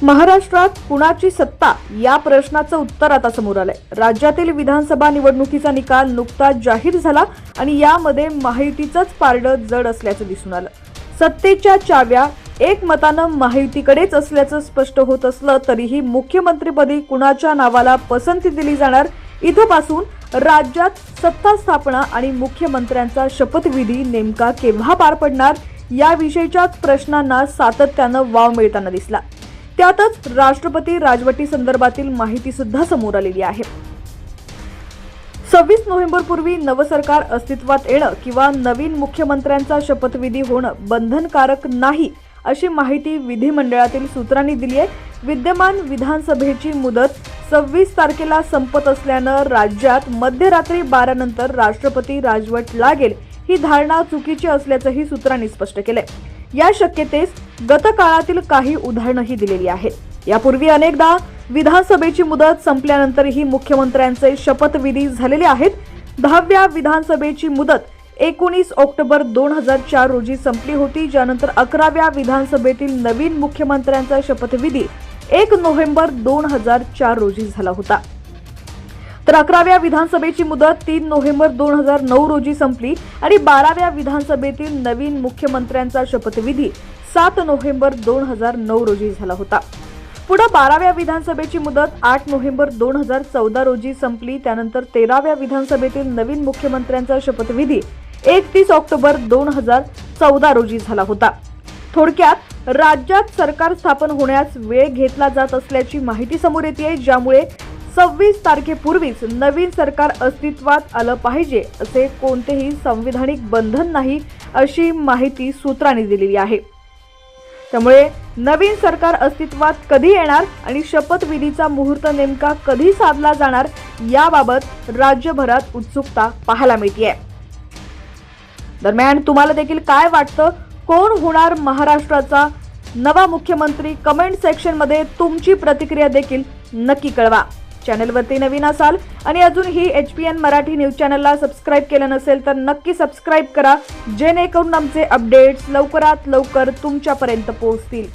महाराष्ट्रात कुणाची सत्ता या प्रश्नाचं उत्तर आता समोर आलंय। राज्यातील विधानसभा निवडणुकीचा निकाल नुकताच जाहीर झाला आणि यामध्ये महायुतीचंच पारडं जड असल्याचं दिसून आलं। सत्तेच्या चाव्या एकमतानं महायुतीकडेच असल्याचं स्पष्ट होत असलं तरीही मुख्यमंत्रीपदी कुणाच्या नावाला पसंती दिली जाणार, इथपासून राज्यात सत्ता स्थापना आणि मुख्यमंत्र्यांचा शपथविधी नेमका केव्हा पार पडणार याविषयीच्या प्रश्नांना सातत्यानं वाव मिळताना दिसला। त्यातच राष्ट्रपती राजवटी संदर्भातील माहिती सुद्धा समोर आलेली आहे। 26 नोव्हेंबरपूर्वी नवं सरकार अस्तित्वात येणं किंवा नवीन मुख्यमंत्र्यांचा शपथविधी होणं बंधनकारक नाही अशी माहिती विधिमंडळातील सूत्रांनी दिली आहे। विद्यमान विधानसभेची मुदत 26 तारखेला संपत असल्यानं राज्यात मध्यरात्री 12 नंतर राष्ट्रपती राजवट लागेल ही धारणा चुकीची असल्याचंही सूत्रांनी स्पष्ट केलंय। या शक्यतेस गतकाळातील काही उदाहरणंही दिलेली आहेत। यापूर्वी अनेकदा विधानसभेची मुदत संपल्यानंतरही मुख्यमंत्र्यांचे शपथविधी झालेले आहेत। 10व्या विधानसभेची मुदत 19 ऑक्टोबर 2004 रोजी संपली होती, ज्यानंतर 11व्या विधानसभेतील नवीन मुख्यमंत्र्यांचा शपथविधी 1 नोव्हेंबर 2004 रोजी झाला होता। तर 11व्या विधानसभेची मुदत 3 नोव्हेंबर 2009 रोजी संपली आणि 12व्या विधानसभेतील नवीन मुख्यमंत्र्यांचा शपथविधी 7 नोव्हेंबर 2009 रोजी झाला होता। पुढे 12व्या विधानसभेची मुदत 8 नोव्हेंबर 2014 रोजी संपली। त्यानंतर 13व्या विधानसभेतील नवीन मुख्यमंत्र्यांचा शपथविधी 31 ऑक्टोबर 2014 रोजी झाला होता। थोडक्यात राज्यात सरकार स्थापन होण्यास वेळ घेतला जात असल्याची माहिती समोर येते, ज्यामुळे 26 तारखेपूर्वीच नवीन सरकार अस्तित्वात आलं पाहिजे असे कोणतेही संविधानिक बंधन नाही अशी माहिती सूत्रांनी दिलेली आहे। त्यामुळे नवीन सरकार अस्तित्वात कधी येणार आणि शपथविधीचा मुहूर्त नेमका कधी साधला जाणार याबाबत राज्यभरात उत्सुकता पाहायला मिळते। दरम्यान तुम्हाला देखील काय वाटतं, कोण होणार महाराष्ट्राचा नवा मुख्यमंत्री? कमेंट सेक्शन मध्ये तुमची प्रतिक्रिया देखील नक्की कळवा। चॅनलवरती नवीन असाल आणि अजूनही HPN मराठी न्यूज चॅनलला सबस्क्राईब केलं नसेल तर नक्की सबस्क्राईब करा, जेणेकरून आमचे अपडेट्स लवकरात लवकर तुमच्यापर्यंत पोहोचतील।